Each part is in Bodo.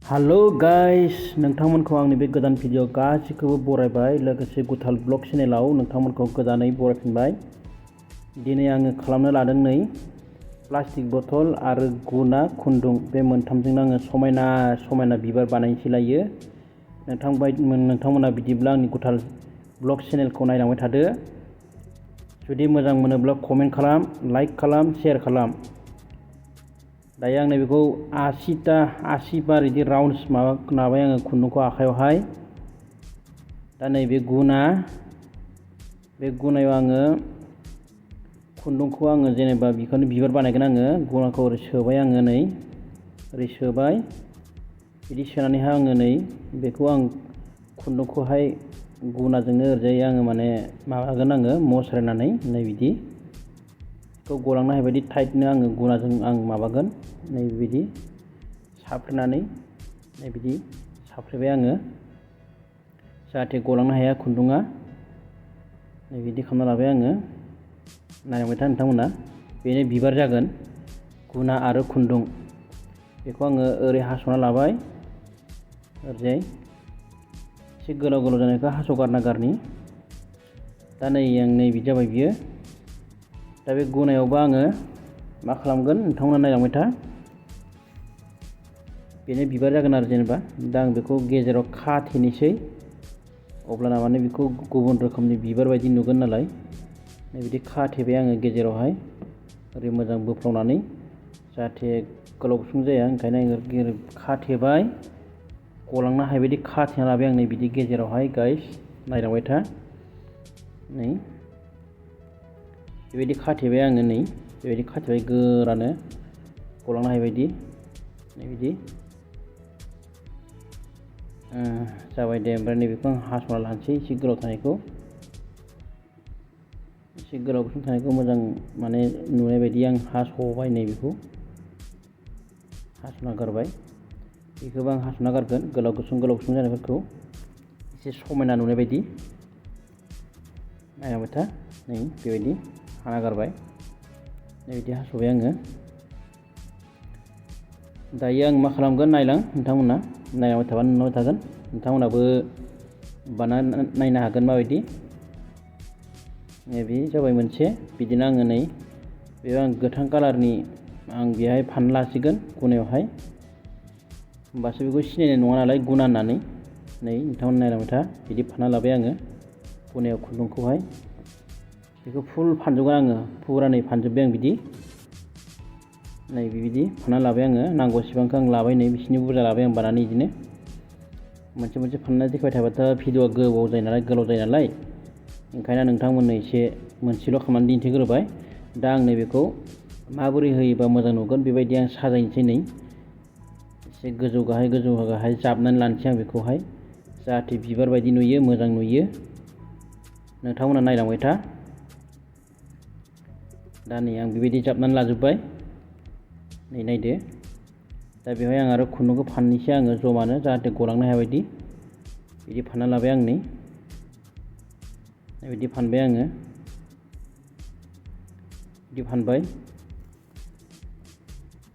हेलो गाइस नोंथांमोनखौ आंनि बे गोदान भिडिअ गासिखौबो बरायबाय लोगोसे गुथाल ब्लग चेनेलाव नोंथांमोनखौ गोदानै बरायफिनबाय। दिनै आङो खालामनो लादों नै प्लास्टिक बथल आरो गुना खुन्दुं बे मोनथामजोंनो आङो समायना समायना बिबार बानायनोसै लायो। नोंथांमोना बिदिब्ला आंनि गुथाल ब्लग चेनेलखौ नायलांबाय थादो। जुदि मोजां मोनोब्ला कमेन्ट खालाम, लाइक खालाम, शेयार खालाम। दायो आंनो बेखौ 80 बार बिदि राउन्ड्स माबाय आङो खुन्दुंखौ आखायावहाय। दा नैबे गुनायाव आङो खुन्दुंखौ आङो जेनेबा बेखौनो बिबार बानायगोन आङो। गुनाखौ ओरै सोबाय आङो, नै ओरै सोबाय, बिदि सोनानैहाय आङो नै बेखौ आं खुन्दुंखौहाय गुनाजोंनो ओरैजाय आङो माने माबागोन आङो मस्रायनानै नै बिदि बेखौ गलांनो हायि बायदि टाइटनो आङो गुनाजों आं माबागोन नै बिदि साफ्रेनानै नै बिदि साफ्रेबाय आङो जाहाथे गलांनो हाया खुन्दुङा। नै बिदि खालामना लाबाय आङो। नायलांबाय था नोंथांमोना, बेनो बिबार जागोन गुना आरो खुन्दुं। बेखौ आङो ओरै हास'ना लाबाय, ओरैजाय एसे गोलाव गोलाव जानायखौ हास'गारना गारनि। दा नै बिदि जाबाय बियो। दा बे गुनायावबो आङो मा खालामगोन नोंथांमोना नायलांबाय था। बेनो बिबार जागोन आरो जेनेबा दा आं बेखौ गेजेराव खाथेनोसै, अब्लाना माने बेखौ गुबुन रोखोमनि बिबार बायदि नुगोन नालाय। नै बिदि खाथेबाय आङो गेजेरावहाय ओरै मोजां बोफ्लावनानै, जाहाथे गोलाव गुसुं जाया। ओंखायनो आङो खाथेबाय, गलांनो हायि बायदि खाथेना लाबाय आं नै बिदि गेजेरावहाय। गाइस नायलांबाय था, नै बेबायदि खाथेबाय आङो, नै बेबायदि खाथेबाय गोरानो गलांनो हायि बायदि। नै बिदि जाबाय दे। ओमफ्राय नैबेखौ आं हास'ना लानोसै, एसे गोलाव थानायखौ, एसे गोलाव गुसुं थानायखौ मोजां माने नुनाय बायदि आं हास'बाय। नै बेखौ हास'ना गारबाय, बेखौबो आं हास'ना गारगोन गोलाव गुसुं जानायफोरखौ एसे समायना नुनाय बायदि। नायलांबाय था, नै बेबायदि हाना गारबाय, नै बिदि हास'बाय आङो। दायो आं मा खालामगोन नायलां, नोंथांमोना नायलांबाय थाबानो नुलांबाय थागोन। नोंथांमोनाबो बानायना नायनो हागोन माबायदि। बे जाबाय मोनसे। बिदिनो आङो नै बेयाव आं गोथां कालारनि आं बेहाय फानना लासिगोन गुनायावहाय, होमबासो बेखौ सिनायनाय नङा नालाय गुना होननानै। नै नोंथांमोना नायलांबाय था, बिदि फानना लाबाय आङो गुनायाव खुन्दुंखौहाय। बेखौ फुल फानजोबगोन आङो, फुरानै फानजोब्बाय आं बिदि। नै बिबायदि फानना लाबाय आङो, नांगौसिबांखौ आं लाबाय, नै बिसिनि बुरजा लाबाय आं बानानै बिदिनो। मोनसे मोनसे फानना देखायबाय थाबाथ' भिडिअआ गोलाव जायो नालाय, ओंखायनो नोंथांमोननो एसे मोनसेल' खालामनानै दिन्थिग्रोबाय। दा आं नैबेखौ माबोरै होयोबा मोजां नुगोन बेबायदि आं साजायनोसै। नै एसे गोजौ गाहाय जाबनानै लानोसै आं बेखौहाय, जाहाथे बिबार बायदि नुयो, मोजां नुयो। नोंथांमोना नायलांबाय था। दा नै आं बेबायदि जाबनानै लाजोब्बाय, नै नायदो। दा बेवहाय आं आरो खुन्दुंखौ फाननोसै आङो जमानो, जाहाथे गलांनो हाया बायदि। बिदि फानना लाबाय आं, नै बिदि फानबाय आङो, बिदि फानबाय।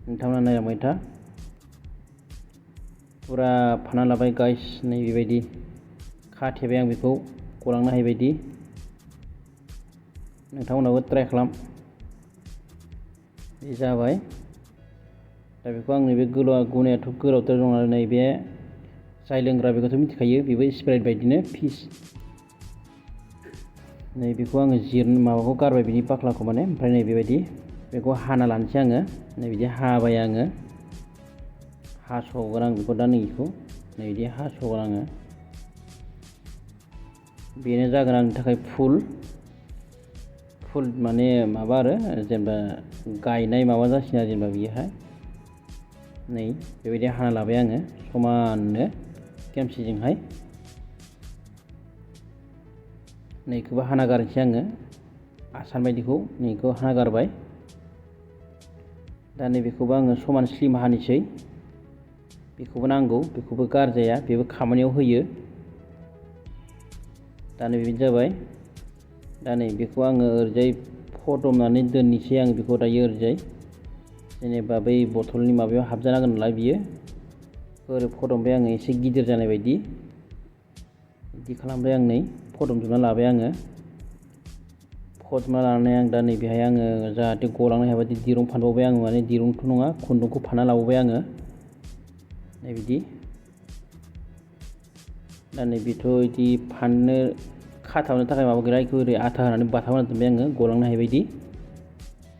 नोंथांमोना नायलांबाय था, फुरा फानना लाबाय गाइस। नै बेबायदि खाथेबाय आं बेखौ गलांनो हायि बायदि। नोंथांमोनाबो ट्राइ खालाम। बे जाबाय। दा बेखौ आं नैबे गुनायाथ' गोलावद्राय दं नालाय, नैबे जाय लोंग्रा बेखौथ' मिथिखायो, बेबो स्प्राइट बायदिनो फिस। नै बेखौ आङो माबाखौ गारबाय, बिनि बाख्लाखौ माने। ओमफ्राय नै बेबायदि बेखौ हाना लानोसै आङो, नै बिदि हाबाय आङो। हास'गोन आं बेखौ दा, नैखौ नै बिदि हास'गोन आङो। बेनो जागोन आंनि थाखाय फुल माने माबा आरो जेनेबा गायनाय माबा जासिगोन आरो जेनेबा बियोहाय। नै बेबायदि हाना लाबाय आङो समाननो खेमसिजोंहाय। नैखौबो हाना गारनोसै आङो, आसान बायदिखौ नैखौ हाना गारबाय। दा नैबेखौबो आङो समान स्लिम हानोसै, बेखौबो नांगौ, बेखौबो गारजाया, बेबो खामानियाव होयो। दा नै बिदि जाबाय। दा नै बेखौ आङो ओरैजाय फदमनानै दोननोसै आं बेखौ दायो ओरैजाय, जेनेबा बै बथलनि माबायाव हाबजानांगोन नालाय बियो, बेखौ ओरै फदमबाय आङो एसे गिदिर जानाय बायदि बिदि खालामबाय आं नै फदमजोबना लाबाय आङो फदमना लानानै आं दा नैबेहाय आङो जाहाथे गलांनो हाया बायदि दिरुं फानबावबाय आङो माने दिरुंथ' नङा खुन्दुंखौ फानना लाबावबाय आङो नै बिदि दा नैबेथ' बिदि फाननो खाथाबनो थाखाय माबा गैला बेखौ ओरै आथा होनानै बाथाबना दोनबाय आङो गलांनो हायै बायदि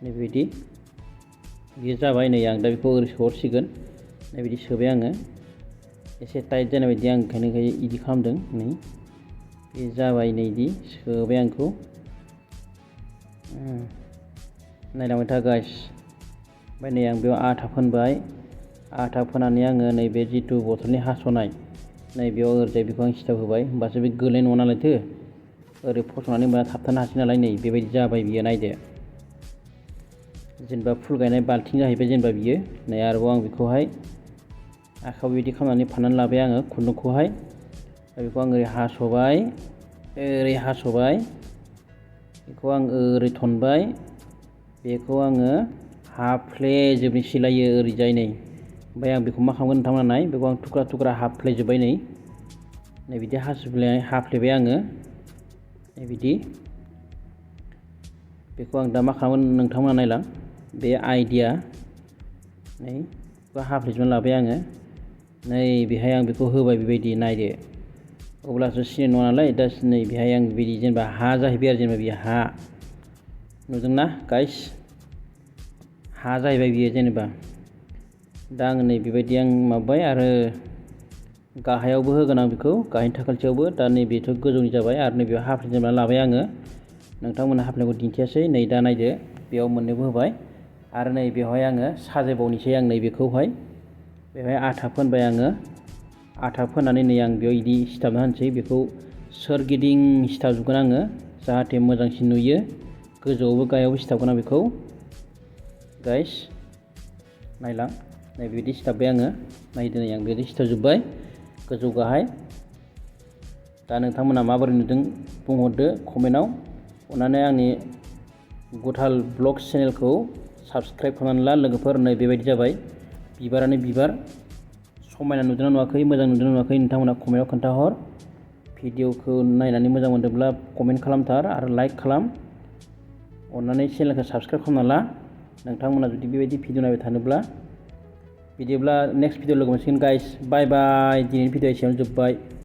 नैबेबायदि बियो जाबाय नै आं दा बेखौ ओरै सोहरसिगोन नैबिदि सोबाय आङो एसे टाइट जानाय बायदि आं ओंखायनो बिदि खालामदों नै बे जाबाय नै बिदि सोबाय आं बेखौ नायलांबाय था गाइस ओमफ्राय नै आं बेयाव आथा फोनबाय आथा फोनानै आङो नैबे जिथु बथलनि हास'नाय नैबेयाव ओरैजाय बेखौ आं सिथाब होबाय होमबासो बे गोलैनाय नङा नालायथो ओरै फसंनानै होमबा थाबथानो हासै नालाय नै बेबायदि जाबाय बियो नायदो जेनेबा फुल गायनाय बाल्थिं जाहैबाय जेनेबा बियो नै आरोबाव आं बेखौहाय आखायाव बिदि खालामनानै फाननानै लाबाय आङो खुन्दुंखौहाय बेखौ आं ओरै हास'बाय बेखौ आं ओरै थनबाय बेखौ आङो हाफ्लेजोबनो सिलायो ओरैजाय नै ओमफ्राय आं बेखौ मा खालामगोन नोंथांमोना नाय बेखौ आं थुख्रा थुख्रा हाफ्लेजोब्बाय नै बिदि हाफ्लेबाय आङो नै बिदि बेखौ आं दा मा खालामगोन नोंथांमोना नायलां बे आइडिया नै बेखौ हाफ्लेजोबना लाबाय आङो नै बेहाय आं बेखौ होबाय बेबायदि नायदो अब्लासो सिनाय नङा नालाय दा नै बेहाय आं बिदि जेनेबा हा जाहैबाय आरो जेनेबा बियो हा नुदोंना गाइस हा जाहैबाय बियो जेनेबा दा आङो नै बेबायदि आं माबाबाय आरो गाहायावबो होगोन आं बेखौ गाहायनि थाखोसेयावबो दा नैबेथ' गोजौनि जाबाय आरो नैबेयाव हाफ्लेजोबना लाबाय आङो नोंथांमोना हाफ्लेनायखौ दिन्थियासै नै दा नायदो बेयाव मोननैबो होबाय आरो नै बेवहाय आङो साजायबावनोसै आं नैबेखौहाय बेवहाय आथा फोनबाय आङो आथा फोननानै नै आं बेयाव बिदि सिथाबना होनोसै बेखौ सोरगिदिं सिथाबजोबगोन आङो जाहाथे मोजांसिन नुयो गोजौआवबो गाहायावबो सिथाबगोन आं बेखौ गाइस नायलां नै बिदि सिथाबबाय आङो नायदो नै आं बिदि सिथाबजोब्बाय गोजौ गाहाय दा नोंथांमोना माबोरै नुदों बुंहरदो कमेन्टआव अननानै आंनि गुथाल ब्लग्स चेनेलखौ साबस्क्राइब खालामनानै ला लोगोफोर नै बेबायदि जाबाय बिबारानो बिबार समायना नुदोंना नुवाखै मोजां नुदोंना नुवाखै नोंथांमोना कमेन्टआव खोन्थाहर भिडिअखौ नायनानै मोजां मोनदोंब्ला कमेन्ट खालामथार आरो लाइक खालाम अननानै चेनेलखौ साबस्क्राइब खालामना ला नोंथांमोना जुदि बेबायदि भिडिअ नायबाय थानोब्ला बिदिब्ला नेक्स्ट भिडिअ लोगो मोनसिगोन गाइस बाय बाय दिनैनि भिडिअ एसेयावनो जोब्बाय।